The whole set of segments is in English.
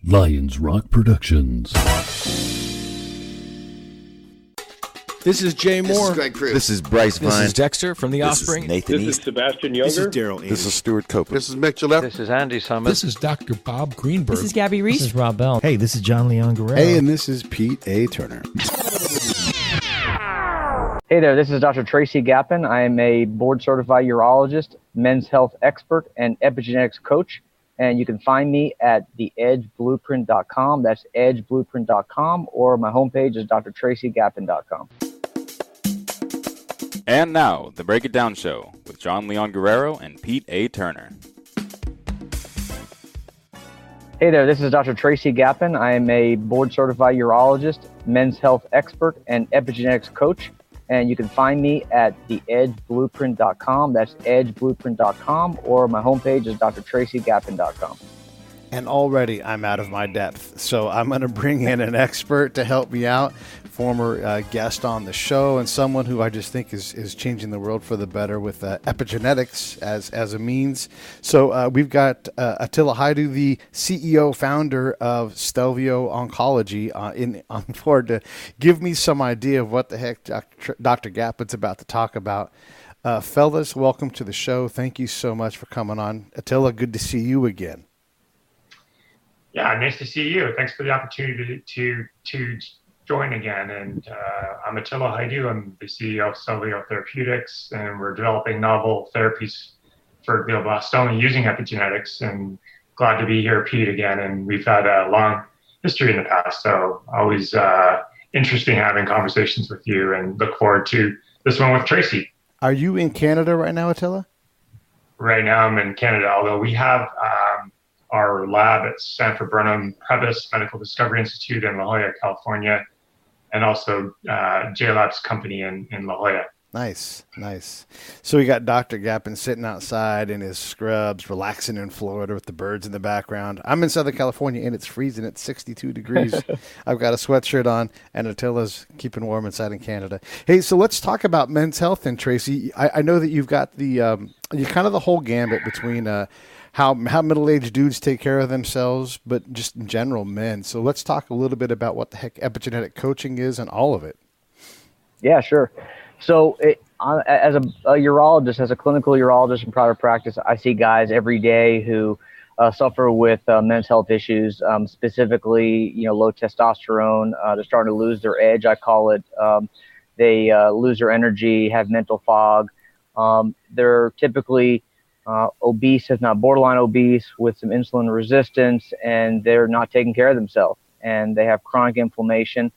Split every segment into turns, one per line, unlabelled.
Lions Rock Productions.
This is Jay Moore.
This is Greg Cruz.
This is Bryce Vine.
This is Dexter from The Offspring.
This is Nathan
This is Sebastian Younger.
This is Daryl Amy.
This is Stuart Copeland.
This is Mick Gillette.
This is Andy Summit.
This is Dr. Bob Greenberg.
This is Gabby Reese.
This is Rob Bell.
Hey, this is John Leon Guerrero.
Hey, and this is Pete A. Turner.
Hey there, this is Dr. Tracy Gapin. I am a board-certified urologist, men's health expert, and epigenetics coach. And you can find me at theedgeblueprint.com. That's edgeblueprint.com, or my homepage is drtracygapin.com.
And now, the Break It Down Show with John Leon Guerrero and Pete A. Turner.
Hey there, this is Dr. Tracy Gapin. I am a board-certified urologist, men's health expert, and epigenetics coach. And you can find me at theedgeblueprint.com. That's edgeblueprint.com, or my homepage is drtracygapin.com.
And already I'm out of my depth. So I'm going to bring in an expert to help me out, former guest on the show, and someone who I just think is changing the world for the better with epigenetics as a means. So we've got Attila Hajdu, the CEO, founder of Stelvio Oncology, on board to give me some idea of what the heck Dr. Gapin's about to talk about. Fellas, welcome to the show. Thank you so much for coming on. Attila, good to see you again.
Yeah, nice to see you. Thanks for the opportunity to join again. And I'm Attila Hajdu. I'm the CEO of Stelvio Therapeutics, and we're developing novel therapies for glioblastoma using epigenetics. And glad to be here, Pete, again. And we've had a long history in the past, so always interesting having conversations with you, and look forward to this one with Tracy.
Are you in Canada right now, Attila?
Right now I'm in Canada, although we have our lab at Sanford Burnham Previs Medical Discovery Institute in La Jolla, California, and also JLab's company in La Jolla.
Nice. So we got Dr. Gapin sitting outside in his scrubs, relaxing in Florida with the birds in the background. I'm in Southern California, and it's freezing at 62 degrees. I've got a sweatshirt on, and Attila's keeping warm inside in Canada. Hey, so let's talk about men's health then, Tracy. I know that you've got you kind of the whole gambit between how middle-aged dudes take care of themselves, but just in general, men. So let's talk a little bit about what the heck epigenetic coaching is and all of it.
Yeah, sure. So as a urologist, as a clinical urologist in private practice, I see guys every day who suffer with men's health issues, specifically, low testosterone. They're starting to lose their edge, I call it. They lose their energy, have mental fog. They're typically obese, if not borderline obese, with some insulin resistance, and they're not taking care of themselves. And they have chronic inflammation,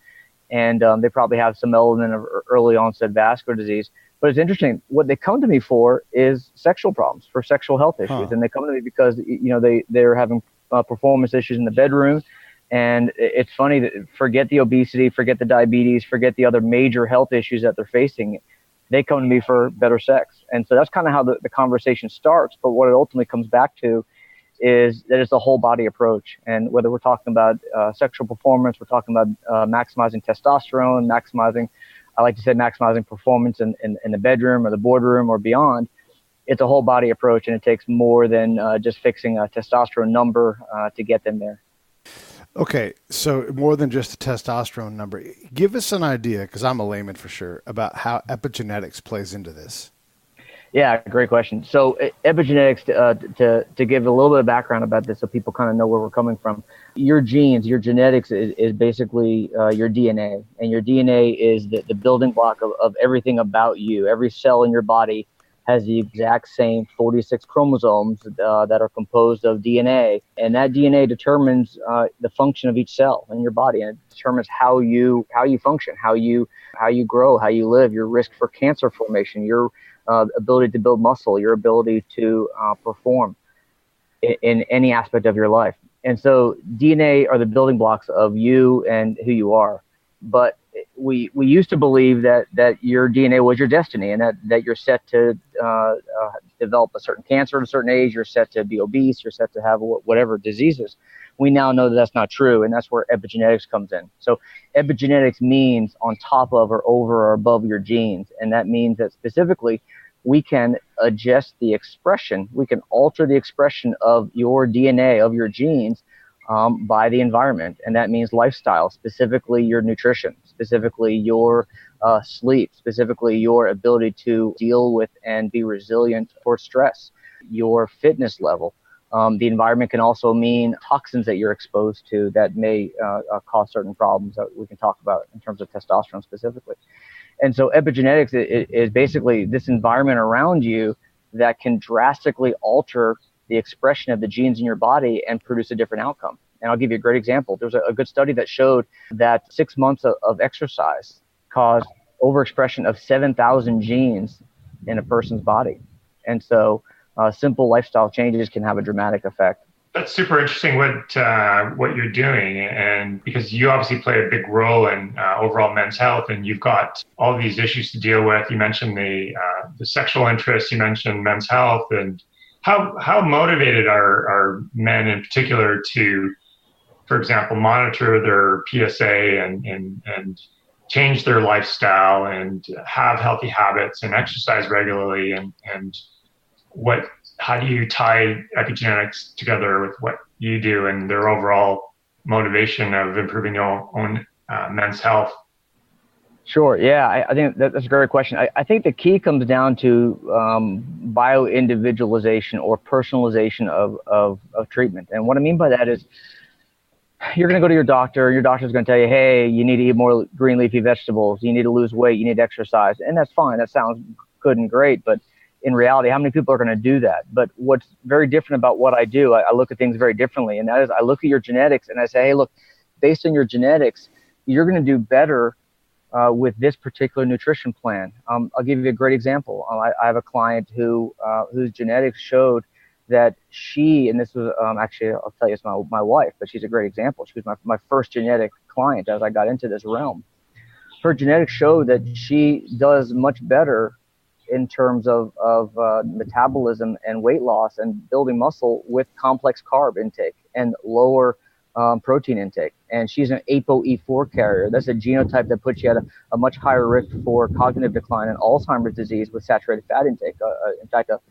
and they probably have some element of early onset vascular disease. But it's interesting, what they come to me for is sexual problems, for sexual health issues. And they come to me because, they're having performance issues in the bedroom. And it's funny that forget the obesity, forget the diabetes, forget the other major health issues that they're facing. They come to me for better sex. And so that's kind of how the conversation starts. But what it ultimately comes back to is that it's a whole body approach. And whether we're talking about sexual performance, we're talking about maximizing testosterone, maximizing performance in the bedroom or the boardroom or beyond, it's a whole body approach. And it takes more than just fixing a testosterone number to get them there.
Okay, so more than just a testosterone number. Give us an idea, because I'm a layman for sure, about how epigenetics plays into this.
Yeah, great question. So epigenetics, to give a little bit of background about this so people kind of know where we're coming from. Your genes, your genetics is basically your DNA. And your DNA is the building block of everything about you. Every cell in your body has the exact same 46 chromosomes that are composed of DNA. And that DNA determines the function of each cell in your body, and it determines how you function, how you grow, how you live, your risk for cancer formation, your ability to build muscle, your ability to perform in any aspect of your life. And so DNA are the building blocks of you and who you are. But we used to believe that your DNA was your destiny, and that you're set to develop a certain cancer at a certain age, you're set to be obese, you're set to have whatever diseases. We now know that that's not true, and that's where epigenetics comes in. So epigenetics means on top of or over or above your genes, and that means that specifically we can adjust the expression, we can alter the expression of your DNA, of your genes, by the environment. And that means lifestyle, specifically your nutrition, specifically your sleep, specifically your ability to deal with and be resilient towards stress, your fitness level. The environment can also mean toxins that you're exposed to that may cause certain problems that we can talk about in terms of testosterone specifically. And so epigenetics is basically this environment around you that can drastically alter the expression of the genes in your body and produce a different outcome. And I'll give you a great example. There's a good study that showed that 6 months of exercise caused overexpression of 7,000 genes in a person's body. And so simple lifestyle changes can have a dramatic effect.
That's super interesting what you're doing, and because you obviously play a big role in overall men's health, and you've got all these issues to deal with. You mentioned the sexual interest, you mentioned men's health, and how motivated are men in particular to, for example, monitor their PSA and change their lifestyle and have healthy habits and exercise regularly, and how do you tie epigenetics together with what you do and their overall motivation of improving your own men's health?
Sure. Yeah, I think that's a great question. I think the key comes down to bio-individualization or personalization of treatment. And what I mean by that is you're going to go to your doctor. Your doctor's going to tell you, hey, you need to eat more green leafy vegetables. You need to lose weight. You need to exercise. And that's fine. That sounds good and great. But in reality, how many people are going to do that? But what's very different about what I do, I look at things very differently. And that is I look at your genetics and I say, hey, look, based on your genetics, you're going to do better with this particular nutrition plan. I'll give you a great example. I have a client whose genetics showed that she, and this was actually, I'll tell you, it's my wife, but she's a great example. She was my first genetic client as I got into this realm. Her genetics showed that she does much better in terms of metabolism and weight loss and building muscle with complex carb intake and lower protein intake. And she's an ApoE4 carrier. That's a genotype that puts you at a much higher risk for cognitive decline and Alzheimer's disease with saturated fat intake. In fact, up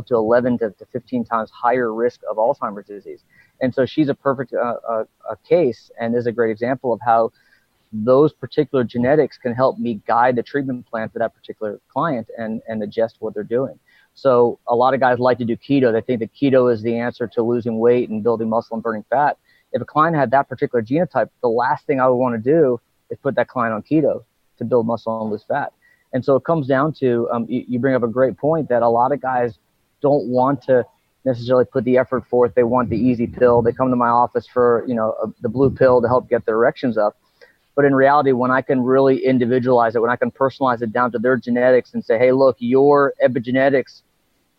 to 11 to 15 times higher risk of Alzheimer's disease. And so she's a perfect case and is a great example of how those particular genetics can help me guide the treatment plan for that particular client and adjust what they're doing. So a lot of guys like to do keto. They think that keto is the answer to losing weight and building muscle and burning fat. If a client had that particular genotype, the last thing I would want to do is put that client on keto to build muscle and lose fat. And so it comes down to, you bring up a great point that a lot of guys don't want to necessarily put the effort forth. They want the easy pill. They come to my office for, the blue pill to help get their erections up. But in reality, when I can really individualize it, when I can personalize it down to their genetics and say, hey, look, your epigenetics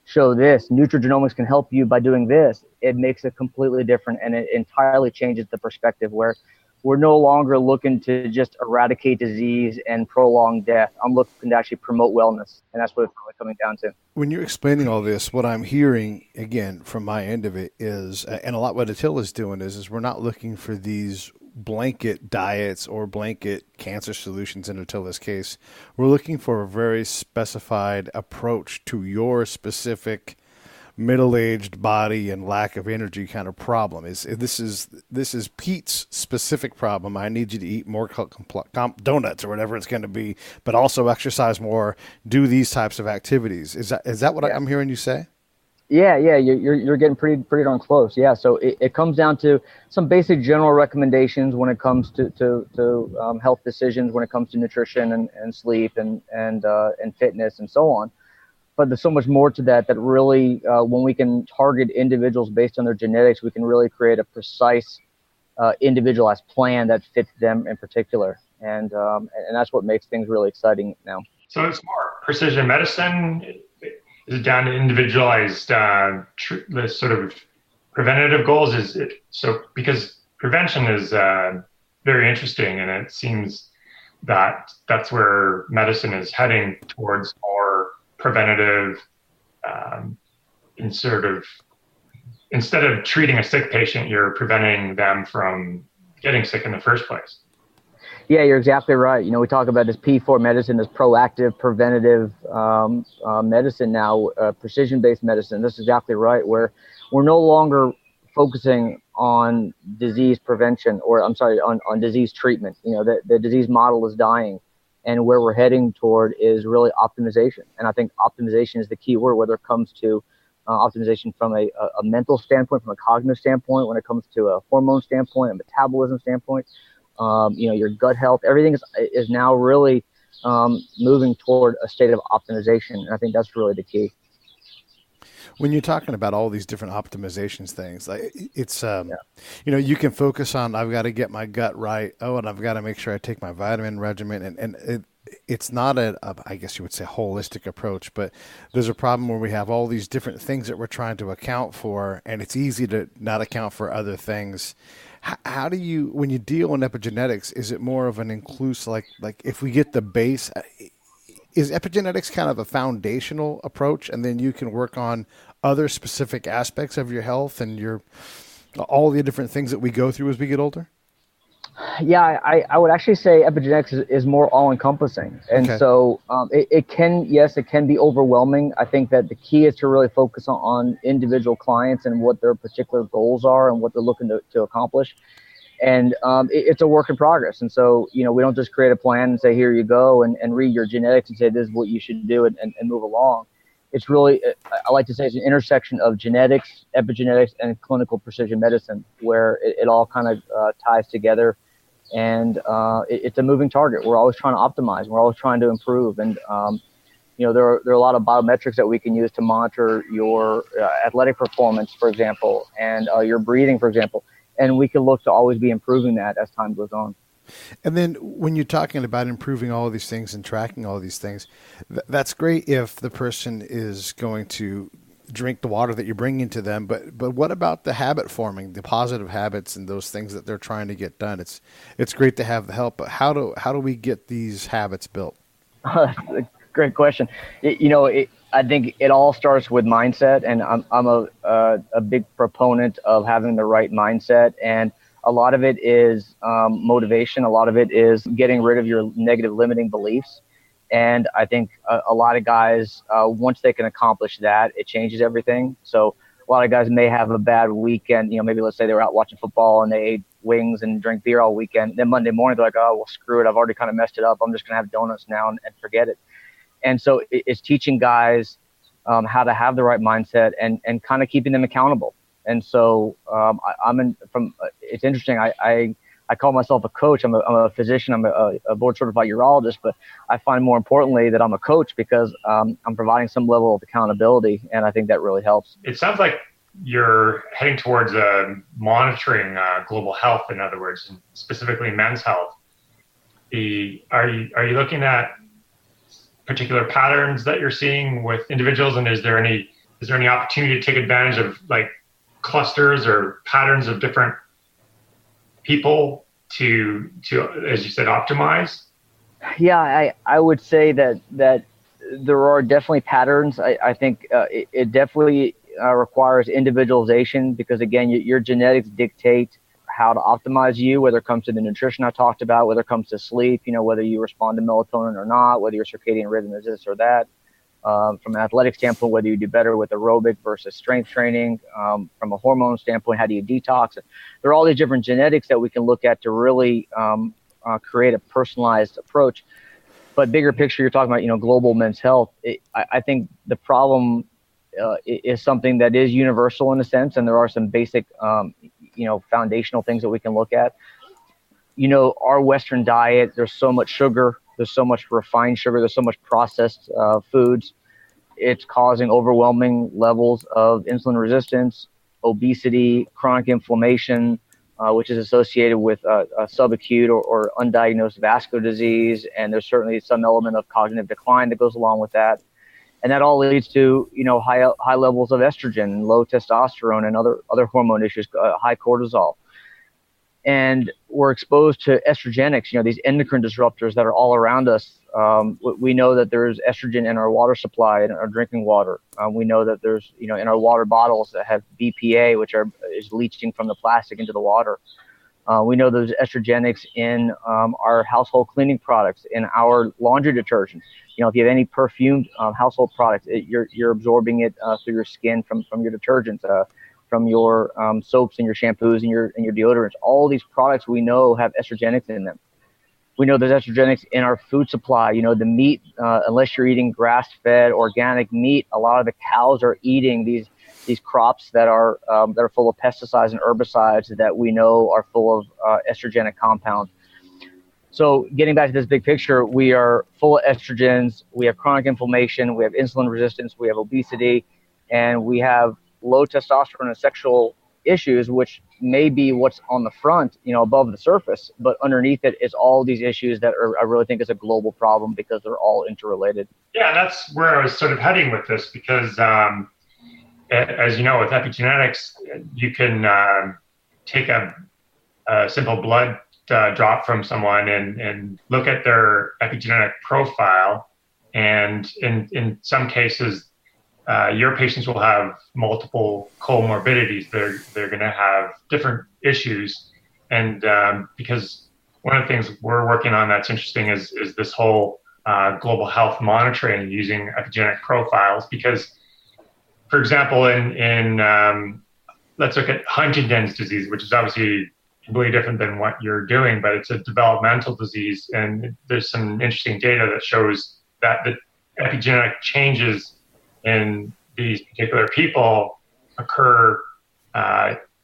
show this, nutrigenomics can help you by doing this, it makes it completely different. And it entirely changes the perspective where we're no longer looking to just eradicate disease and prolong death. I'm looking to actually promote wellness. And that's what it's really coming down to.
When you're explaining all this, what I'm hearing, again, from my end of it is, and a lot what Attila is doing is we're not looking for these blanket diets or blanket cancer solutions in Attila's case. We're looking for a very specified approach to your specific middle-aged body and lack of energy kind of problem. This is Pete's specific problem. I need you to eat more donuts or whatever it's going to be, but also exercise more, do these types of activities. Is that what I'm hearing you say?
Yeah, you're getting pretty darn close. Yeah, so it comes down to some basic general recommendations when it comes to health decisions, when it comes to nutrition and sleep and fitness and so on. But there's so much more to that really, when we can target individuals based on their genetics, we can really create a precise, individualized plan that fits them in particular. And that's what makes things really exciting now.
So it's more precision medicine. Is it down to individualized the sort of preventative goals? Is it so? Because prevention is very interesting, and it seems that that's where medicine is heading towards more preventative. Instead of treating a sick patient, you're preventing them from getting sick in the first place.
Yeah, you're exactly right. We talk about this P4 medicine, this proactive, preventative medicine now, precision-based medicine. That's exactly right, where we're no longer focusing on disease prevention, or I'm sorry, on disease treatment. The disease model is dying, and where we're heading toward is really optimization. And I think optimization is the key word, whether it comes to optimization from a mental standpoint, from a cognitive standpoint, when it comes to a hormone standpoint, a metabolism standpoint, your gut health, everything is now really moving toward a state of optimization. And I think that's really the key.
When you're talking about all these different optimizations things, like it's, you can focus on, I've got to get my gut right. Oh, and I've got to make sure I take my vitamin regimen. And it's not I guess you would say, holistic approach, but there's a problem where we have all these different things that we're trying to account for, and it's easy to not account for other things. How do you, when you deal in epigenetics, is it more of an inclusive, like if we get the base, is epigenetics kind of a foundational approach, and then you can work on other specific aspects of your health and all the different things that we go through as we get older?
Yeah, I would actually say epigenetics is more all-encompassing. And so it can be overwhelming. I think that the key is to really focus on individual clients and what their particular goals are and what they're looking to accomplish. And it's a work in progress. And so, we don't just create a plan and say, here you go, and read your genetics and say, this is what you should do and move along. It's really, I like to say, it's an intersection of genetics, epigenetics, and clinical precision medicine, where it all kind of ties together. And it's a moving target. We're always trying to optimize. We're always trying to improve. And, there are a lot of biometrics that we can use to monitor your athletic performance, for example, and your breathing, for example. And we can look to always be improving that as time goes on.
And then when you're talking about improving all of these things and tracking all of these things, that's great if the person is going to drink the water that you bring into them. But what about the habit forming, the positive habits and those things that they're trying to get done? It's great to have the help, but how do we get these habits built?
That's a great question. I think it all starts with mindset, and I'm a big proponent of having the right mindset. And a lot of it is motivation. A lot of it is getting rid of your negative limiting beliefs. And I think a lot of guys, once they can accomplish that, it changes everything. So a lot of guys may have a bad weekend. Maybe let's say they were out watching football and they ate wings and drank beer all weekend. Then Monday morning, they're like, oh, well, screw it. I've already kind of messed it up. I'm just going to have donuts now and forget it. And so it's teaching guys how to have the right mindset and kind of keeping them accountable. And so it's interesting. I call myself a coach. I'm a physician. I'm a board certified urologist, but I find more importantly that I'm a coach because I'm providing some level of accountability, and I think that really helps.
It sounds like you're heading towards monitoring global health, in other words, and specifically men's health. Are you looking at particular patterns that you're seeing with individuals, and is there any opportunity to take advantage of like clusters or patterns of different people to as you said, optimize?
Yeah, I would say that there are definitely patterns. I think it definitely requires individualization because, again, your genetics dictate how to optimize you, whether it comes to the nutrition I talked about, whether it comes to sleep, whether you respond to melatonin or not, whether your circadian rhythm is this or that. From an athletic standpoint, whether you do better with aerobic versus strength training. From a hormone standpoint, how do you detox? There are all these different genetics that we can look at to really create a personalized approach. But bigger picture, you're talking about, global men's health. I think the problem is something that is universal in a sense, and there are some basic, foundational things that we can look at. Our Western diet, there's so much sugar, there's so much refined sugar, there's so much processed foods. It's causing overwhelming levels of insulin resistance, obesity, chronic inflammation, which is associated with subacute or undiagnosed vascular disease. And there's certainly some element of cognitive decline that goes along with that. And that all leads to, high levels of estrogen, low testosterone, and other hormone issues, high cortisol. And we're exposed to estrogenics, these endocrine disruptors that are all around us. We know that there's estrogen in our water supply, in our drinking water. We know that there's, in our water bottles that have BPA, which is leaching from the plastic into the water. We know there's estrogenics in our household cleaning products, in our laundry detergent. If you have any perfumed household products, you're absorbing it through your skin from your detergents. from your soaps and your shampoos and your deodorants. All these products we know have estrogenics in them. We know there's estrogenics in our food supply. You know, the meat, unless you're eating grass-fed organic meat, a lot of the cows are eating these crops that are full of pesticides and herbicides that we know are full of estrogenic compounds. So getting back to this big picture, we are full of estrogens, we have chronic inflammation, we have insulin resistance, we have obesity, and we have low testosterone and sexual issues, which may be what's on the front, you know, above the surface, but underneath it is all these issues that I really think is a global problem because they're all interrelated.
Yeah, that's where I was sort of heading with this because, as you know, with epigenetics, you can take a simple blood drop from someone and look at their epigenetic profile. And in some cases, your patients will have multiple comorbidities. They're going to have different issues. And because one of the things we're working on that's interesting is this whole global health monitoring using epigenetic profiles. Because, for example, in let's look at Huntington's disease, which is obviously completely different than what you're doing, but it's a developmental disease. And there's some interesting data that shows that the epigenetic changes in these particular people occur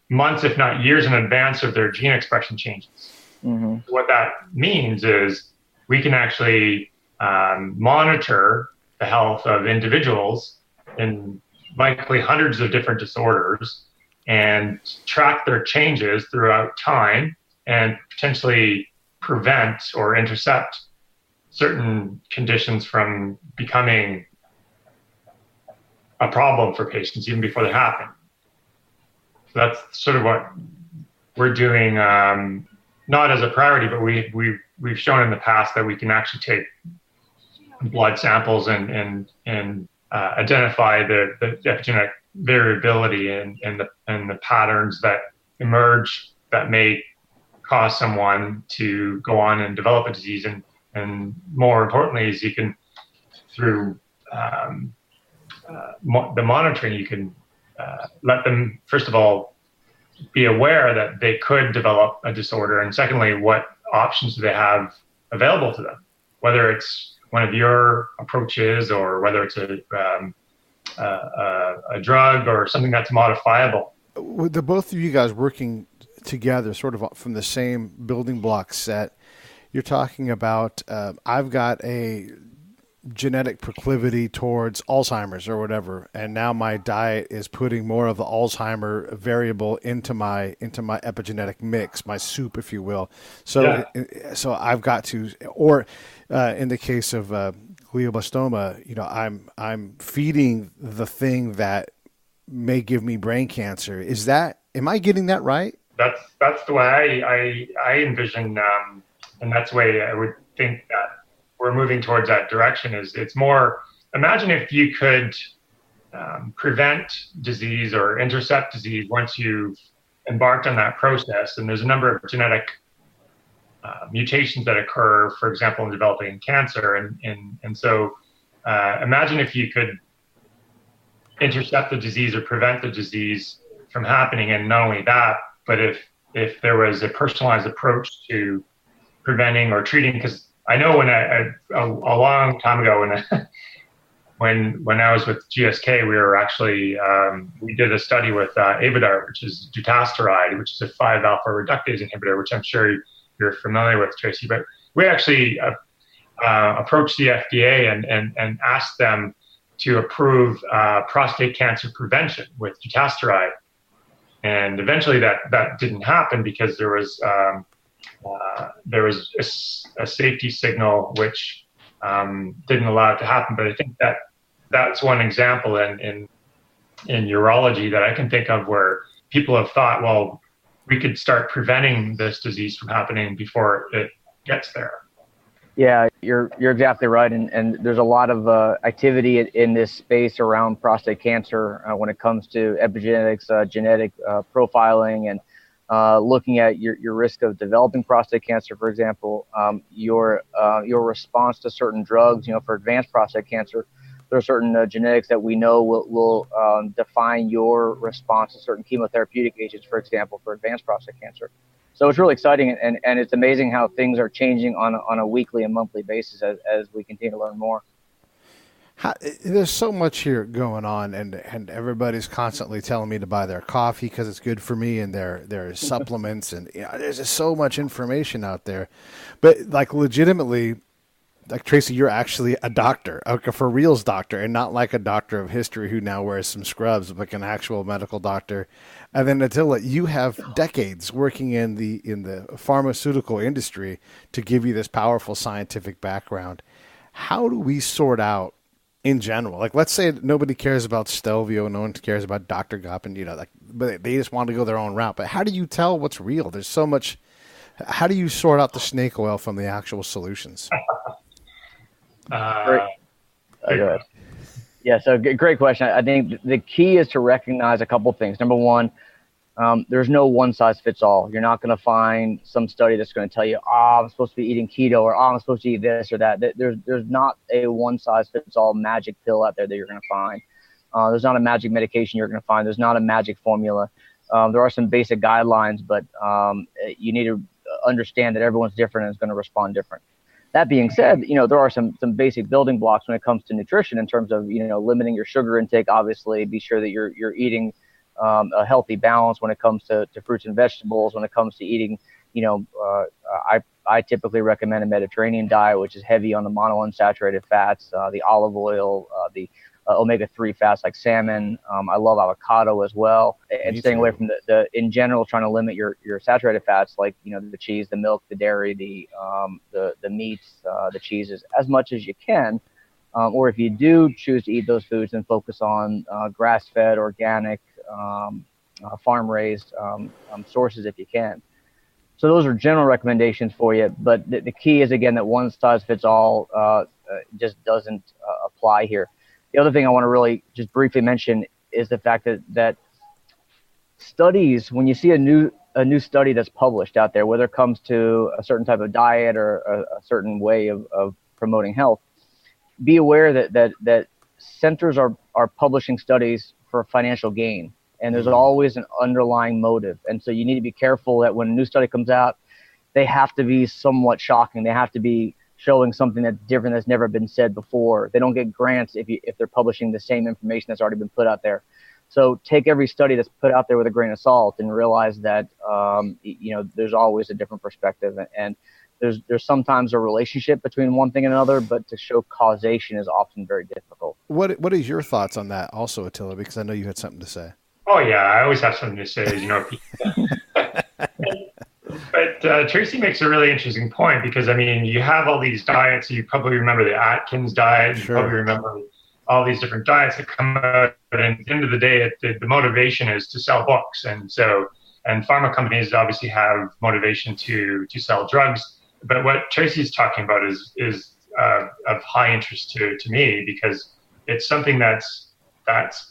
months, if not years, in advance of their gene expression changes. Mm-hmm. What that means is we can actually monitor the health of individuals in likely hundreds of different disorders and track their changes throughout time and potentially prevent or intercept certain conditions from becoming a problem for patients even before they happen. So that's sort of what we're doing, not as a priority, but we've shown in the past that we can actually take blood samples and identify the epigenetic variability and the patterns that emerge that may cause someone to go on and develop a disease. And more importantly, is you can, through the monitoring, you can let them, first of all, be aware that they could develop a disorder. And secondly, what options do they have available to them, whether it's one of your approaches or whether it's a drug or something that's modifiable.
With the both of you guys working together, sort of from the same building block set, you're talking about, I've got a genetic proclivity towards Alzheimer's or whatever, and now my diet is putting more of the Alzheimer variable into my epigenetic mix, my soup, if you will. So, yeah. So I've got to, or in the case of glioblastoma, you know, I'm feeding the thing that may give me brain cancer. Am I getting that right? That's the way I envision, and that's the way I would think that we're moving towards that direction. It's more, imagine if you could prevent disease or intercept disease once you've embarked on that process. And there's a number of genetic mutations that occur, for example, in developing cancer. And so imagine if you could intercept the disease or prevent the disease from happening. And not only that, but if there was a personalized approach to preventing or treating, because I know a long time ago when I was with GSK, we were actually we did a study with Avodart, which is dutasteride, which is a 5-alpha reductase inhibitor, which I'm sure you're familiar with, Tracy. But we actually approached the FDA and asked them to approve prostate cancer prevention with dutasteride, and eventually that didn't happen because there was a safety signal which didn't allow it to happen. But I think that's one example in urology that I can think of where people have thought, well, we could start preventing this disease from happening before it gets there.
Yeah, you're exactly right. And there's a lot of activity in this space around prostate cancer when it comes to epigenetics, genetic profiling, and looking at your risk of developing prostate cancer, for example, your response to certain drugs, for advanced prostate cancer. There are certain genetics that we know will define your response to certain chemotherapeutic agents, for example, for advanced prostate cancer. So it's really exciting, and it's amazing how things are changing on a weekly and monthly basis as we continue to learn more.
There's so much here going on, and everybody's constantly telling me to buy their coffee because it's good for me, and their supplements, and there's just so much information out there. But like legitimately, like Tracy, you're actually a doctor, like a for reals doctor, and not like a doctor of history who now wears some scrubs, but like an actual medical doctor. And then Attila, you have decades working in the pharmaceutical industry to give you this powerful scientific background. How do we sort out, in general, like let's say nobody cares about Stelvio, no one cares about Dr. Gapin, but they just want to go their own route. But how do you tell what's real? There's so much. How do you sort out the snake oil from the actual solutions?
Go ahead. Yeah, so great question. I think the key is to recognize a couple things. Number one, there's no one size fits all. You're not going to find some study that's going to tell you, I'm supposed to be eating keto, or I'm supposed to eat this or that. There's not a one size fits all magic pill out there that you're going to find. There's not a magic medication you're going to find. There's not a magic formula. There are some basic guidelines, but you need to understand that everyone's different and is going to respond different. That being said, there are some basic building blocks when it comes to nutrition in terms of, limiting your sugar intake. Obviously, be sure that you're eating a healthy balance when it comes to fruits and vegetables. When it comes to eating, I typically recommend a Mediterranean diet, which is heavy on the monounsaturated fats, the olive oil, the omega-3 fats like salmon. I love avocado as well, and staying away from the in general, trying to limit your saturated fats like the cheese, the milk, the dairy, the meats, the cheeses as much as you can. Or if you do choose to eat those foods, then focus on grass-fed, organic, farm-raised sources if you can. So those are general recommendations for you. But the key is, again, that one size fits all just doesn't apply here. The other thing I want to really just briefly mention is the fact that studies, when you see a new study that's published out there, whether it comes to a certain type of diet or a certain way of promoting health, be aware that centers are publishing studies for financial gain, and there's always an underlying motive. And so you need to be careful that when a new study comes out, they have to be somewhat shocking. They have to be showing something that's different, that's never been said before. They don't get grants if they're publishing the same information that's already been put out there. So take every study that's put out there with a grain of salt and realize that there's always a different perspective, and there's sometimes a relationship between one thing and another, but to show causation is often very difficult.
What is your thoughts on that also, Attila? Because I know you had something to say.
Oh yeah, I always have something to say. But Tracy makes a really interesting point, because you have all these diets. You probably remember the Atkins diet.
Sure.
You probably remember all these different diets that come out. But at the end of the day, the motivation is to sell books, and pharma companies obviously have motivation to sell drugs. But what Tracy's talking about is of high interest to me, because it's something that's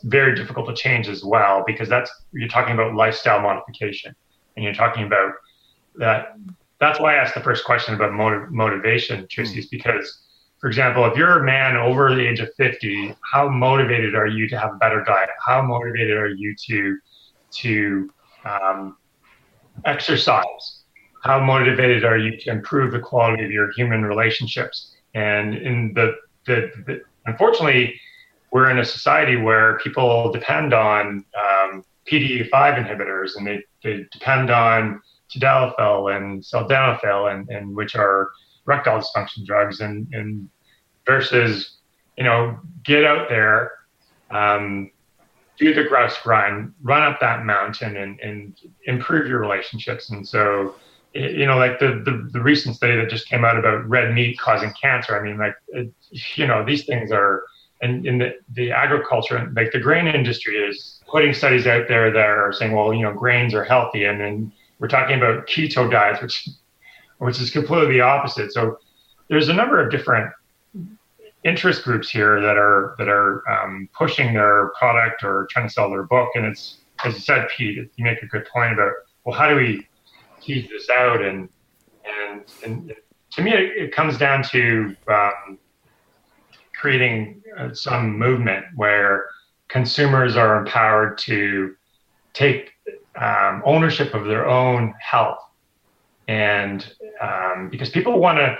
very difficult to change as well, because you're talking about lifestyle modification, and you're talking about that. That's why I asked the first question about motivation, Tracy, is because, for example, if you're a man over the age of 50, how motivated are you to have a better diet? How motivated are you to exercise? How motivated are you to improve the quality of your human relationships? And in unfortunately, we're in a society where people depend on PDE5 inhibitors, and they depend on tadalafil and sildenafil, and which are erectile dysfunction drugs, and versus get out there, do the grouse grind, run up that mountain, and improve your relationships. And so, like the recent study that just came out about red meat causing cancer. These things are, and in the agriculture, like the grain industry is putting studies out there that are saying, well, grains are healthy, and then we're talking about keto diets, which is completely the opposite. So there's a number of different interest groups here that are pushing their product or trying to sell their book. And it's, as you said, Pete, you make a good point about, well, how do we tease this out? And to me, it comes down to creating some movement where consumers are empowered to take ownership of their own health. And because people want to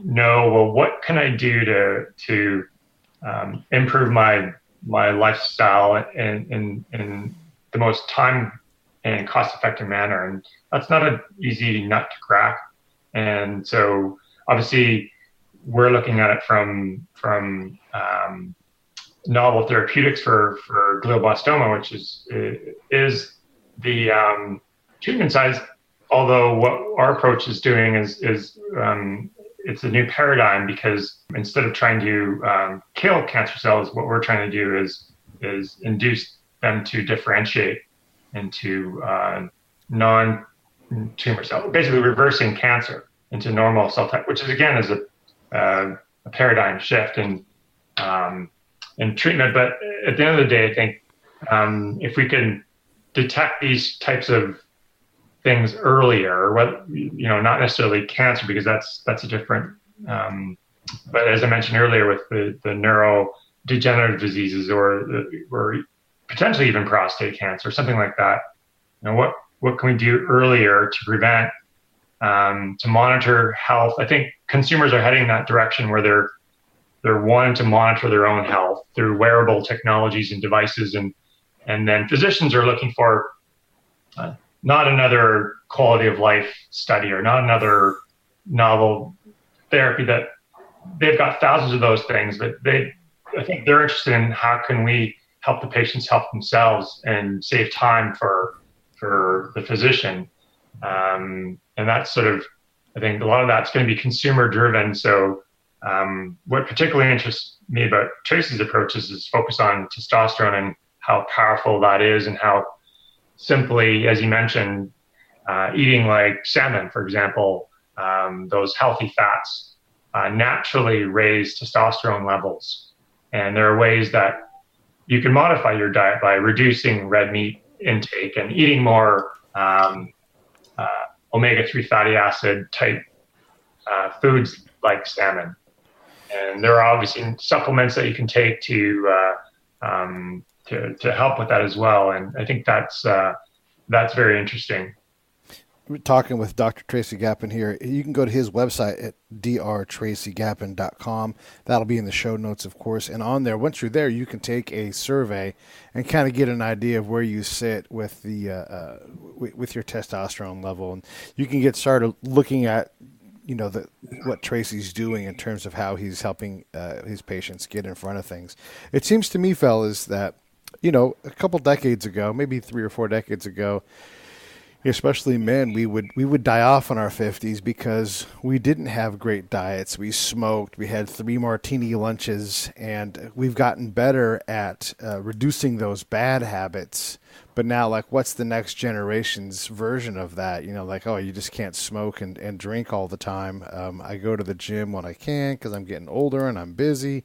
know, well, what can I do to improve my lifestyle in the most time and cost-effective manner? And that's not an easy nut to crack. And so obviously we're looking at it from novel therapeutics for glioblastoma, which is the treatment size. Although what our approach is doing is it's a new paradigm, because instead of trying to kill cancer cells, what we're trying to do is induce them to differentiate into non-tumor cells, basically reversing cancer into normal cell type, which is a paradigm shift in treatment. But at the end of the day, I think if we can detect these types of things earlier, not necessarily cancer, because that's a different. But as I mentioned earlier, with the neurodegenerative diseases or potentially even prostate cancer, something like that, what can we do earlier to prevent, to monitor health? I think consumers are heading that direction where they're wanting to monitor their own health through wearable technologies and devices, and then physicians are looking for not another quality of life study or not another novel therapy. That they've got thousands of those things, but I think they're interested in how can we help the patients help themselves and save time for the physician. And that's sort of, I think a lot of that's going to be consumer driven. So what particularly interests me about Tracy's approach is focus on testosterone and how powerful that is, and how simply, as you mentioned, eating like salmon, for example, those healthy fats naturally raise testosterone levels. And there are ways that you can modify your diet by reducing red meat intake and eating more omega-3 fatty acid type foods like salmon. And there are obviously supplements that you can take to help with that as well. And I think that's very interesting.
We're talking with Dr. Tracy Gapin here. You can go to his website at drtracygapin.com. That'll be in the show notes, of course. And on there, once you're there, you can take a survey and kind of get an idea of where you sit with the with your testosterone level. And you can get started looking at what Tracy's doing in terms of how he's helping his patients get in front of things. It seems to me, fellas, that a couple decades ago, maybe 3 or 4 decades ago, especially men, we would die off in our 50s because we didn't have great diets. We smoked. We had 3 martini lunches, and we've gotten better at reducing those bad habits. But now, what's the next generation's version of that? Oh, you just can't smoke and drink all the time. I go to the gym when I can because I'm getting older and I'm busy.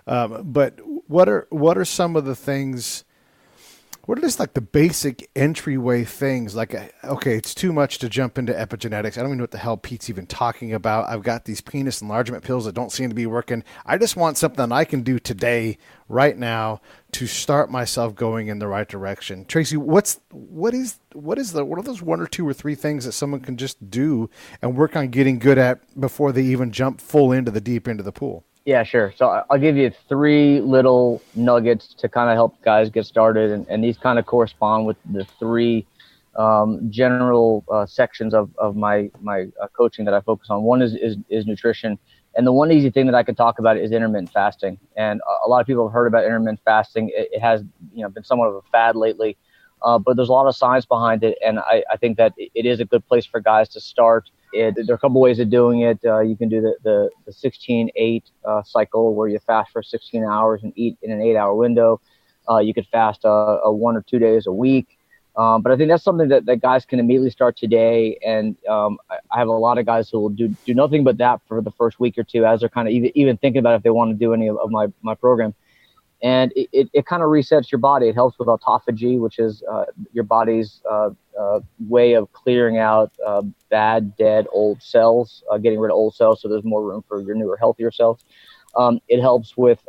But what are some of the things? What are just the basic entryway things? Okay, it's too much to jump into epigenetics. I don't even know what the hell Pete's even talking about. I've got these penis enlargement pills that don't seem to be working. I just want something I can do today, right now, to start myself going in the right direction. Tracy, what are those 1 or 2 or 3 things that someone can just do and work on getting good at before they even jump full into the deep end of the pool?
Yeah, sure. So I'll give you 3 little nuggets to kind of help guys get started. And these kind of correspond with the 3 general sections of my coaching that I focus on. One is nutrition. And the one easy thing that I could talk about is intermittent fasting. And a lot of people have heard about intermittent fasting. It has been somewhat of a fad lately, but there's a lot of science behind it. And I think that it is a good place for guys to start. There are a couple ways of doing it. You can do the 16-8 cycle, where you fast for 16 hours and eat in an 8-hour window. You could fast 1 or 2 days a week. But I think that's something that guys can immediately start today. And I have a lot of guys who will do nothing but that for the first week or 2 as they're kind of even thinking about if they want to do any of my program. And it kind of resets your body. It helps with autophagy, which is your body's way of clearing out bad, dead, old cells, getting rid of old cells so there's more room for your newer, healthier cells. It helps with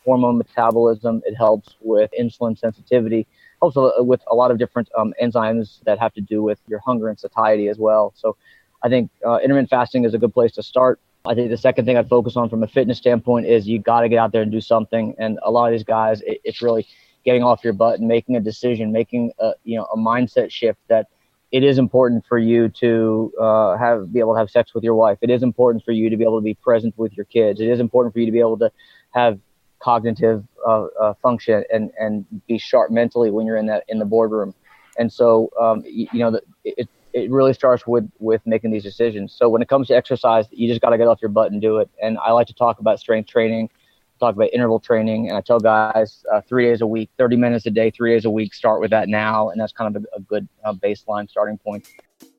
hormone metabolism. It helps with insulin sensitivity. Helps with a lot of different enzymes that have to do with your hunger and satiety as well. So I think intermittent fasting is a good place to start. I think the second thing I'd focus on from a fitness standpoint is you got to get out there and do something. And a lot of these guys, it's really getting off your butt and making a decision, making a mindset shift that it is important for you to be able to have sex with your wife. It is important for you to be able to be present with your kids. It is important for you to be able to have cognitive function and be sharp mentally when you're in the boardroom. And so it really starts with making these decisions. So when it comes to exercise, you just got to get off your butt and do it. And I like to talk about strength training, talk about interval training, and I tell guys 3 days a week, 30 minutes a day, 3 days a week, start with that now. And that's kind of a good baseline starting point.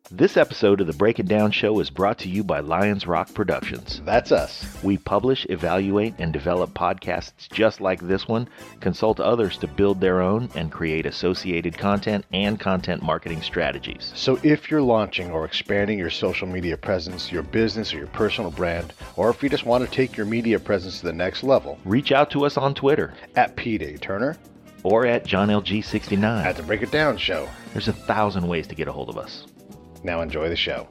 This episode of the Break It Down Show is brought to you by Lions Rock Productions.
That's us.
We publish, evaluate, and develop podcasts just like this one, consult others to build their own, and create associated content and content marketing strategies.
So if you're launching or expanding your social media presence, your business or your personal brand, or if you just want to take your media presence to the next level,
reach out to us on Twitter
at Pete A. Turner
or at JohnLG69
at the Break It Down Show.
There's 1,000 ways to get a hold of us.
Now enjoy the show.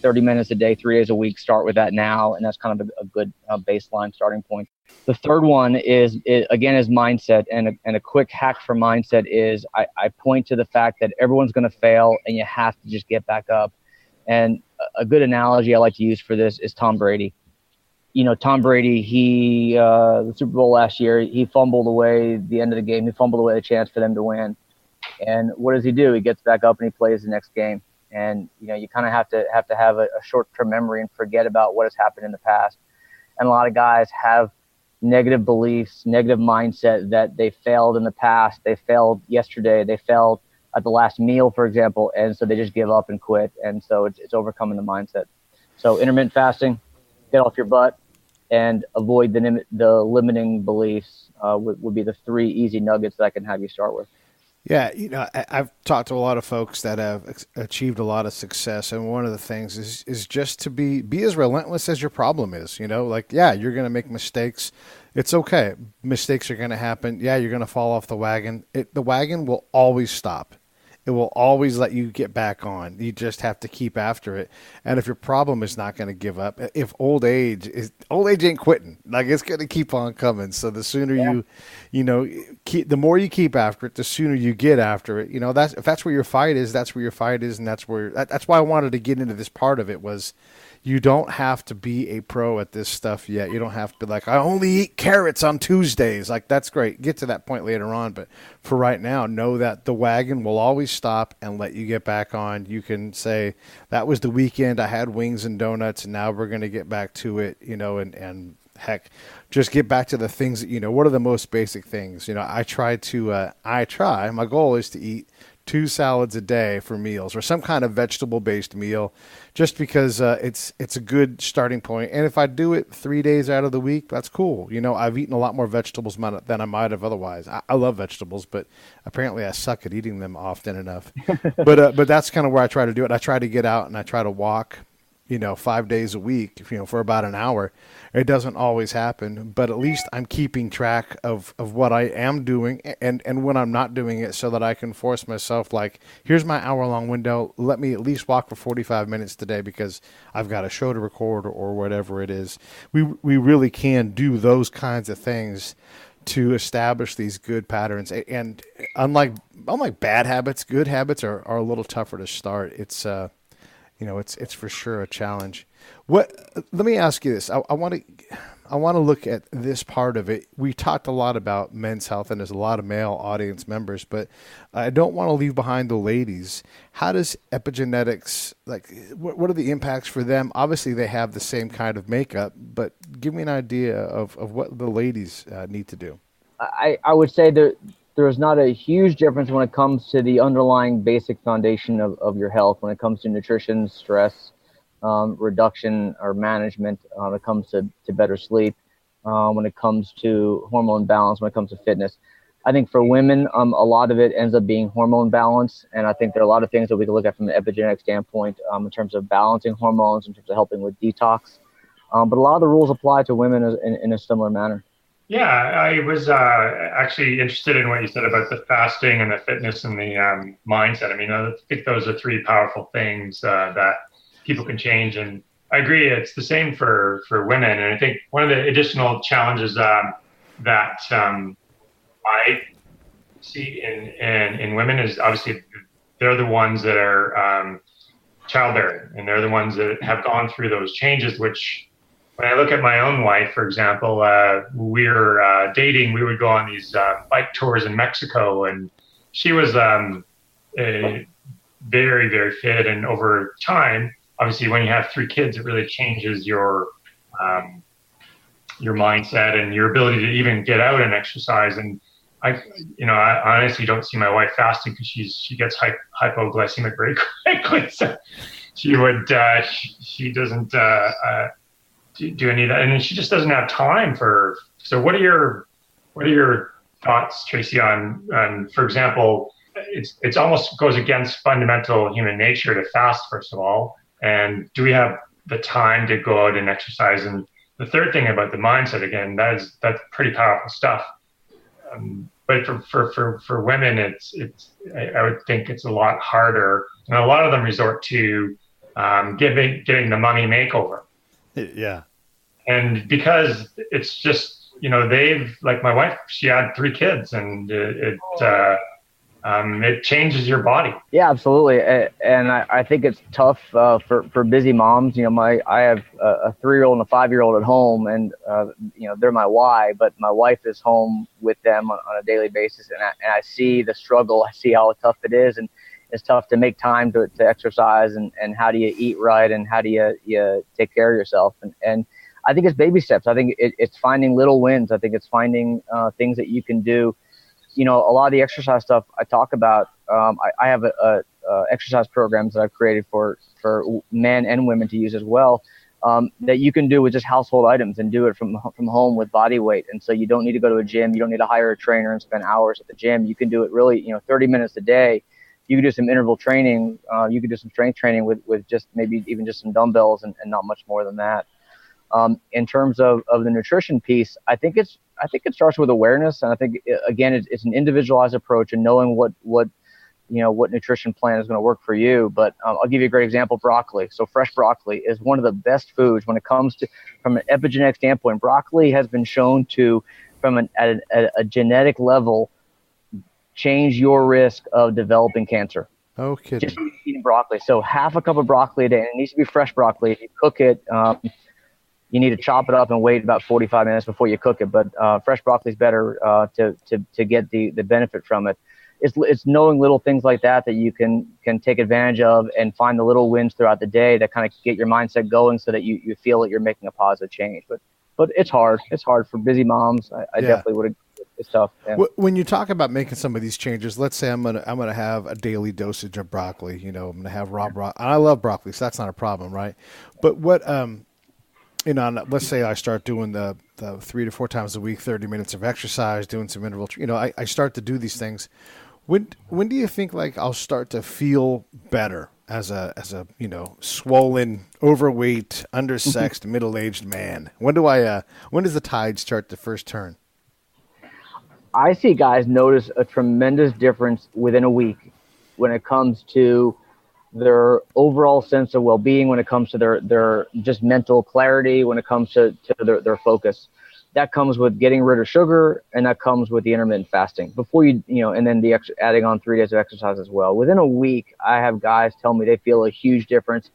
30 minutes a day, 3 days a week, start with that now. And that's kind of a good baseline starting point. The third one is mindset. And a quick hack for mindset is I point to the fact that everyone's going to fail and you have to just get back up. And a good analogy I like to use for this is Tom Brady. Tom Brady, the Super Bowl last year, he fumbled away the end of the game. He fumbled away the chance for them to win. And what does he do? He gets back up and he plays the next game. And, you kind of have to have a short-term memory and forget about what has happened in the past. And a lot of guys have negative beliefs, negative mindset that they failed in the past. They failed yesterday. They failed at the last meal, for example. And so they just give up and quit. And so it's overcoming the mindset. So intermittent fasting, get off your butt, and avoid the limiting beliefs would be the 3 easy nuggets that I can have you start with.
Yeah, I've talked to a lot of folks that have achieved a lot of success, and one of the things is just to be as relentless as your problem is. You're going to make mistakes. It's okay. Mistakes are going to happen. Yeah, you're going to fall off the wagon. The wagon will always stop. It will always let you get back on. You just have to keep after it. And if your problem is not going to give up, if old age ain't quitting, it's going to keep on coming. So the sooner the more you keep after it, the sooner you get after it. If that's where your fight is, that's where your fight is. And that's why I wanted to get into this part of it was, you don't have to be a pro at this stuff yet. You don't have to be like, I only eat carrots on Tuesdays. That's great. Get to that point later on. But for right now, know that the wagon will always stop and let you get back on. You can say, that was the weekend. I had wings and donuts, and now we're going to get back to it, and heck, just get back to the things that, what are the most basic things? My goal is to eat 2 salads a day for meals, or some kind of vegetable-based meal, just because it's a good starting point. And if I do it 3 days out of the week, that's cool. I've eaten a lot more vegetables than I might have otherwise. I love vegetables, but apparently I suck at eating them often enough. But that's kind of where I try to do it. I try to get out and I try to walk, 5 days a week, for about an hour. It doesn't always happen, but at least I'm keeping track of what I am doing and when I'm not doing it, so that I can force myself, here's my hour-long window. Let me at least walk for 45 minutes today because I've got a show to record or whatever it is. We really can do those kinds of things to establish these good patterns. And unlike bad habits, good habits are a little tougher to start. It's it's for sure a challenge. Let me ask you this. I want to look at this part of it. We talked a lot about men's health, and there's a lot of male audience members, but I don't want to leave behind the ladies. How does epigenetics, what are the impacts for them? Obviously, they have the same kind of makeup, but give me an idea of what the ladies need to do.
I would say there's not a huge difference when it comes to the underlying basic foundation of your health, when it comes to nutrition, stress, reduction or management, when it comes to better sleep, when it comes to hormone balance, when it comes to fitness. I think for women, a lot of it ends up being hormone balance. And I think there are a lot of things that we can look at from an epigenetic standpoint in terms of balancing hormones, in terms of helping with detox. But a lot of the rules apply to women in a similar manner.
Yeah, I was actually interested in what you said about the fasting and the fitness and the mindset. I mean, I think those are three powerful things that people can change. And I agree, it's the same for women. And I think one of the additional challenges that I see in women is obviously they're the ones that are childbearing, and they're the ones that have gone through those changes, which when I look at my own wife, for example, we were dating, we would go on these bike tours in Mexico, and she was very, very fit. And over time, obviously, when you have 3 kids, it really changes your mindset and your ability to even get out and exercise. And I honestly don't see my wife fasting because she gets hypoglycemic very quickly. So she doesn't do any of that, and she just doesn't have time for. So what are your thoughts, Tracy, on for example, it's almost goes against fundamental human nature to fast, first of all, and do we have the time to go out and exercise? And the third thing about the mindset, again, that's pretty powerful stuff. But for women, I would think it's a lot harder, and a lot of them resort to getting the money makeover.
Yeah.
And because it's just, they've, like my wife, she had 3 kids, and it changes your body.
Yeah, absolutely. And I think it's tough for busy moms. I have a 3-year-old and a 5-year-old at home, and they're my why, but my wife is home with them on a daily basis, and I see the struggle. I see how tough it is, and it's tough to make time to exercise, and how do you eat right, and how do you take care of yourself, and I think it's baby steps. I think it's finding little wins. I think it's finding things that you can do. A lot of the exercise stuff I talk about, I have a exercise programs that I've created for men and women to use as well, that you can do with just household items and do it from home with body weight. And so you don't need to go to a gym. You don't need to hire a trainer and spend hours at the gym. You can do it really, 30 minutes a day. You can do some interval training. You can do some strength training with just maybe even just some dumbbells and not much more than that. In terms of the nutrition piece, I think it starts with awareness, and I think again it's an individualized approach and knowing what nutrition plan is going to work for you. But I'll give you a great example: broccoli. So fresh broccoli is one of the best foods when it comes to, from an epigenetic standpoint. Broccoli has been shown to, from a genetic level, change your risk of developing cancer.
Oh, kidding.
Just eating broccoli. So half a cup of broccoli a day, and it needs to be fresh broccoli. If you cook it, you need to chop it up and wait about 45 minutes before you cook it. But fresh broccoli is better to get the benefit from it. It's knowing little things like that you can take advantage of and find the little wins throughout the day that kind of get your mindset going so that you feel that you're making a positive change. But it's hard. It's hard for busy moms. I definitely would agree. It's tough. Yeah.
When you talk about making some of these changes, let's say I'm gonna have a daily dosage of broccoli. I'm gonna have raw broccoli. I love broccoli, so that's not a problem, right? But what let's say I start doing the 3 to 4 times a week, 30 minutes of exercise, doing some interval. I start to do these things. When do you think like I'll start to feel better as a swollen, overweight, undersexed, middle-aged man? When does the tide start to first turn?
I see guys notice a tremendous difference within a week when it comes to their overall sense of well-being, when it comes to their just mental clarity, when it comes to their focus. That comes with getting rid of sugar, and that comes with the intermittent fasting. Before and then adding on 3 days of exercise as well. Within a week, I have guys tell me they feel a huge difference,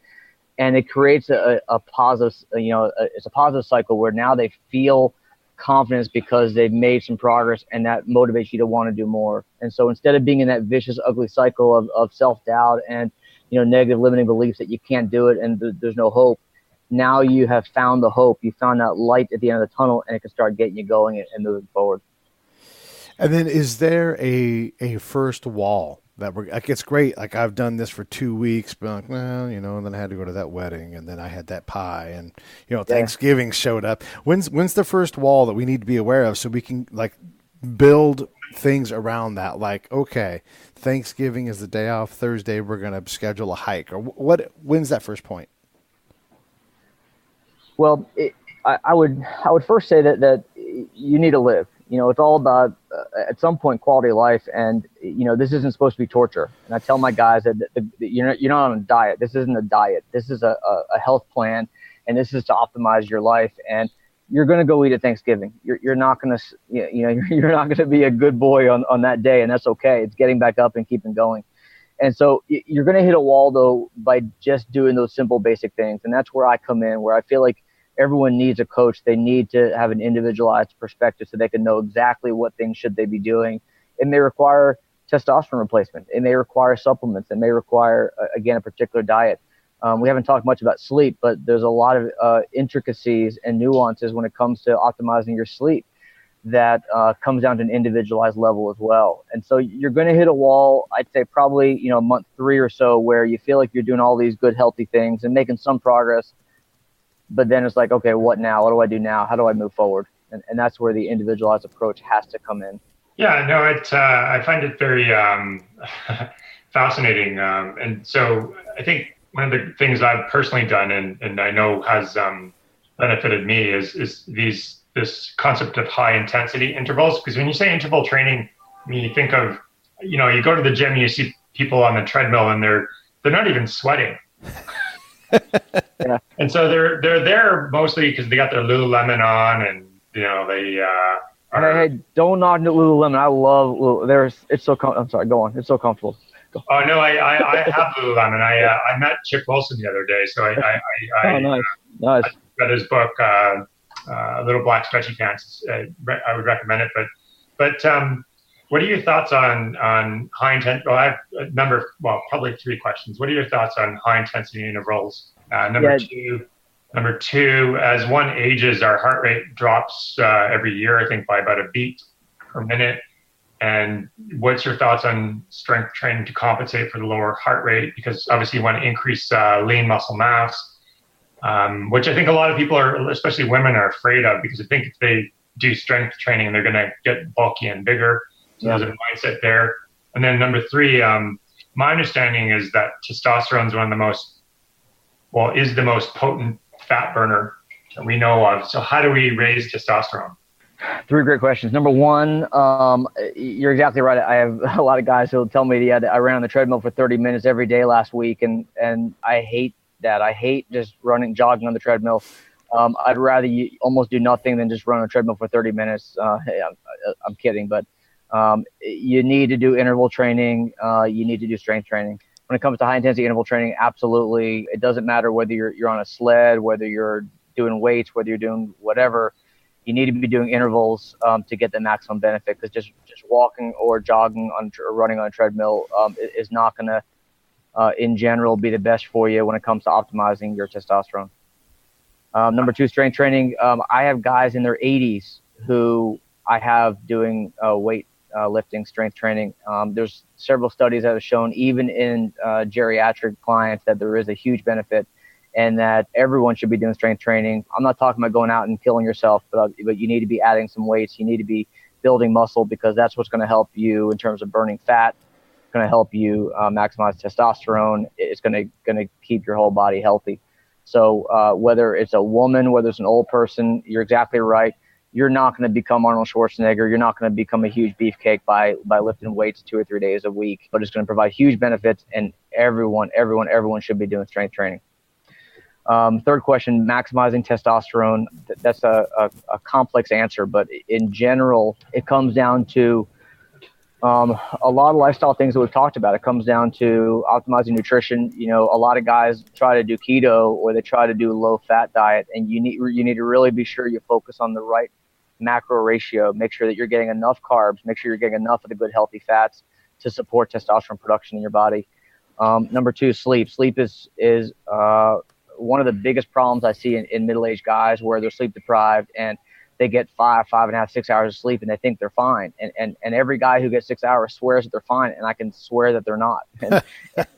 and it creates a positive, it's a positive cycle where now they feel confidence because they've made some progress, and that motivates you to want to do more. And so instead of being in that vicious, ugly cycle of self-doubt and negative limiting beliefs that you can't do it and there's no hope, now you have found the hope. You found that light at the end of the tunnel, and it can start getting you going and moving forward.
And then is there a first wall that it's great? Like I've done this for 2 weeks, but like, well, and then I had to go to that wedding, and then I had that pie, and Thanksgiving showed up. When's the first wall that we need to be aware of so we can like build things around that? Like, okay, Thanksgiving is the day off. Thursday we're going to schedule a hike, or when's that first point?
Well, I would first say that you need to live. It's all about at some point quality of life, and this isn't supposed to be torture. And I tell my guys that you're not on a diet. This isn't a diet. This is a health plan, and this is to optimize your life. And you're going to go eat at Thanksgiving. You're not going to you're not going to be a good boy on that day, and that's okay. It's getting back up and keeping going. And so you're going to hit a wall though by just doing those simple basic things, and that's where I come in, where I feel like everyone needs a coach. They need to have an individualized perspective so they can know exactly what things should they be doing. It may require testosterone replacement. It may require supplements. It may require, again, a particular diet. We haven't talked much about sleep, but there's a lot of intricacies and nuances when it comes to optimizing your sleep that comes down to an individualized level as well. And so you're going to hit a wall, I'd say probably, month 3 or so, where you feel like you're doing all these good, healthy things and making some progress. But then it's like, okay, what now? What do I do now? How do I move forward? And that's where the individualized approach has to come in.
Yeah, no, I find it very fascinating. And so I think one of the things I've personally done and I know has benefited me is this concept of high intensity intervals. Because when you say interval training, I mean, you think of, you go to the gym and you see people on the treadmill and they're not even sweating.
Yeah.
And so they're there mostly because they got their Lululemon on, and they are.
Hey, don't knock Lululemon. I love Lululemon. It's so. I'm sorry. Go on. It's so comfortable. Go.
Oh no, I have Lululemon. I met Chip Wilson the other day, so I
nice.
I read his book, Little Black Stretchy Pants. I would recommend it. But what are your thoughts on high intensity? Well, I have probably 3 questions. What are your thoughts on high intensity intervals? Number two, as one ages, our heart rate drops every year, I think by about a beat per minute. And what's your thoughts on strength training to compensate for the lower heart rate? Because obviously you want to increase lean muscle mass, which I think a lot of people especially women, are afraid of, because I think if they do strength training, they're going to get bulky and bigger. So there's a mindset there. And then number 3, my understanding is that testosterone is is the most potent fat burner that we know of. So how do we raise testosterone?
3 great questions. Number 1, you're exactly right. I have a lot of guys who will tell me, I ran on the treadmill for 30 minutes every day last week, and I hate that. I hate just jogging on the treadmill. I'd rather you almost do nothing than just run on a treadmill for 30 minutes. I'm kidding, but you need to do interval training. You need to do strength training. When it comes to high intensity interval training, absolutely. It doesn't matter whether you're on a sled, whether you're doing weights, whether you're doing whatever. You need to be doing intervals to get the maximum benefit, because just walking or jogging or running on a treadmill is not going to, in general, be the best for you when it comes to optimizing your testosterone. Number 2, strength training. I have guys in their 80s who I have doing weight lifting, strength training. There's several studies that have shown, even in geriatric clients, that there is a huge benefit, and that everyone should be doing strength training. I'm not talking about going out and killing yourself, but you need to be adding some weights. You need to be building muscle, because that's what's going to help you in terms of burning fat. It's going to help you maximize testosterone. It's going to keep your whole body healthy. So whether it's a woman, whether it's an old person, you're exactly right. You're not going to become Arnold Schwarzenegger. You're not going to become a huge beefcake by lifting weights 2 or 3 days a week, but it's going to provide huge benefits, and everyone should be doing strength training. 3rd question, maximizing testosterone. That's a complex answer, but in general, it comes down to a lot of lifestyle things that we've talked about. It comes down to optimizing nutrition. A lot of guys try to do keto, or they try to do a low fat diet, and you need to really be sure you focus on the right macro ratio. Make sure that you're getting enough carbs. Make sure you're getting enough of the good healthy fats to support testosterone production in your body. Number 2, sleep. Sleep is one of the biggest problems I see in middle-aged guys, where they're sleep deprived and they get 5.5, 6 hours of sleep, and they think they're fine. And every guy who gets 6 hours swears that they're fine, and I can swear that they're not. And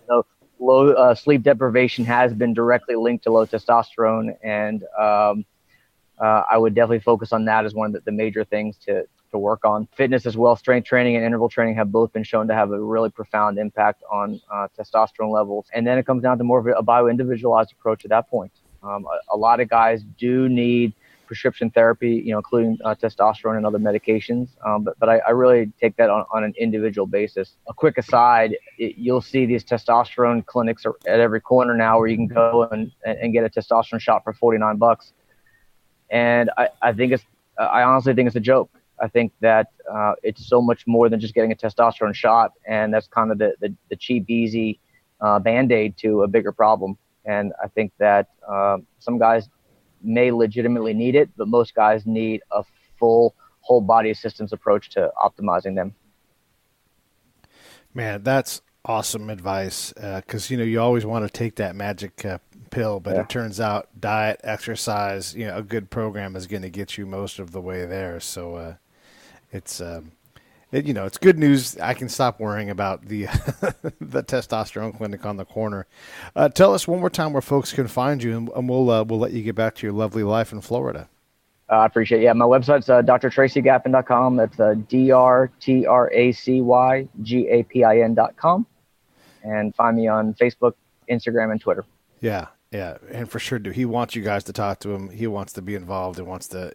so low sleep deprivation has been directly linked to low testosterone, and I would definitely focus on that as one of the major things to work on. Fitness as well, strength training and interval training have both been shown to have a really profound impact on testosterone levels. And then it comes down to more of a bio-individualized approach at that point. A lot of guys do need prescription therapy, including testosterone and other medications. But I really take that on an individual basis. A quick aside, you'll see these testosterone clinics at every corner now where you can go and get a testosterone shot for $49. And I honestly think it's a joke. I think that it's so much more than just getting a testosterone shot. And that's kind of the cheap, easy Band-Aid to a bigger problem. And I think that some guys may legitimately need it, but most guys need a full whole body systems approach to optimizing them.
Man, that's awesome advice. Cause you always want to take that magic pill, but It turns out diet, exercise, a good program is going to get you most of the way there. So it's good news. I can stop worrying about the the testosterone clinic on the corner. Tell us one more time where folks can find you, and we'll let you get back to your lovely life in Florida.
I appreciate it. Yeah, my website's drtracygapin.com. That's drtracygapin.com. And find me on Facebook, Instagram, and Twitter.
Yeah, and for sure, he wants you guys to talk to him. He wants to be involved and wants to,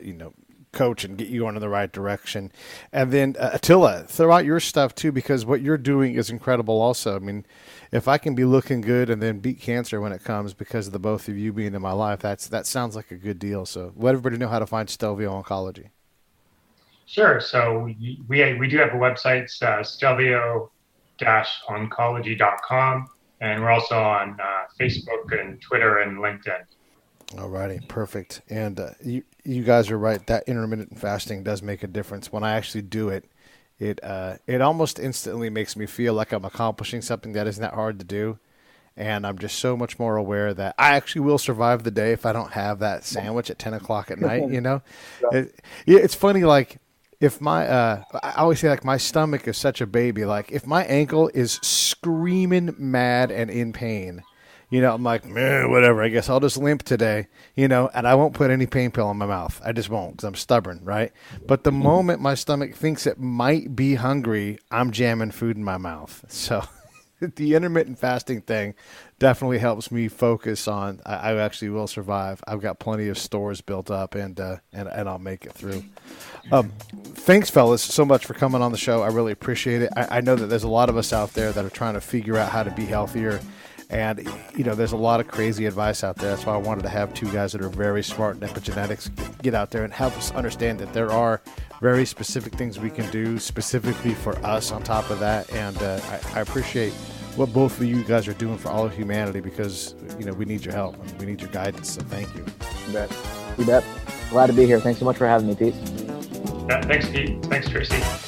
coach and get you going in the right direction. And then Attila, throw out your stuff too, because what you're doing is incredible also. I mean, if I can be looking good and then beat cancer when it comes because of the both of you being in my life, that sounds like a good deal. So let everybody know how to find Stelvio Oncology.
Sure. So we do have a website, stelvio-oncology.com, and we're also on Facebook and Twitter and LinkedIn.
All righty, perfect. And you guys are right. That intermittent fasting does make a difference. When I actually do it, it almost instantly makes me feel like I'm accomplishing something that isn't that hard to do. And I'm just so much more aware that I actually will survive the day if I don't have that sandwich at 10 o'clock at night, It's funny, like, if I always say, like, my stomach is such a baby. Like, if my ankle is screaming mad and in pain, I'm like, man, whatever. I guess I'll just limp today, and I won't put any pain pill in my mouth. I just won't, because I'm stubborn, right? But the moment my stomach thinks it might be hungry, I'm jamming food in my mouth. So the intermittent fasting thing definitely helps me focus on I actually will survive. I've got plenty of stores built up, and I'll make it through. Thanks, fellas, so much for coming on the show. I really appreciate it. I know that there's a lot of us out there that are trying to figure out how to be healthier. And, there's a lot of crazy advice out there. That's why I wanted to have two guys that are very smart in epigenetics get out there and help us understand that there are very specific things we can do specifically for us on top of that. And I appreciate what both of you guys are doing for all of humanity, because, we need your help and we need your guidance. So thank you.
You bet. Glad to be here. Thanks so much for having me, Pete.
Thanks, Pete. Thanks, Tracy.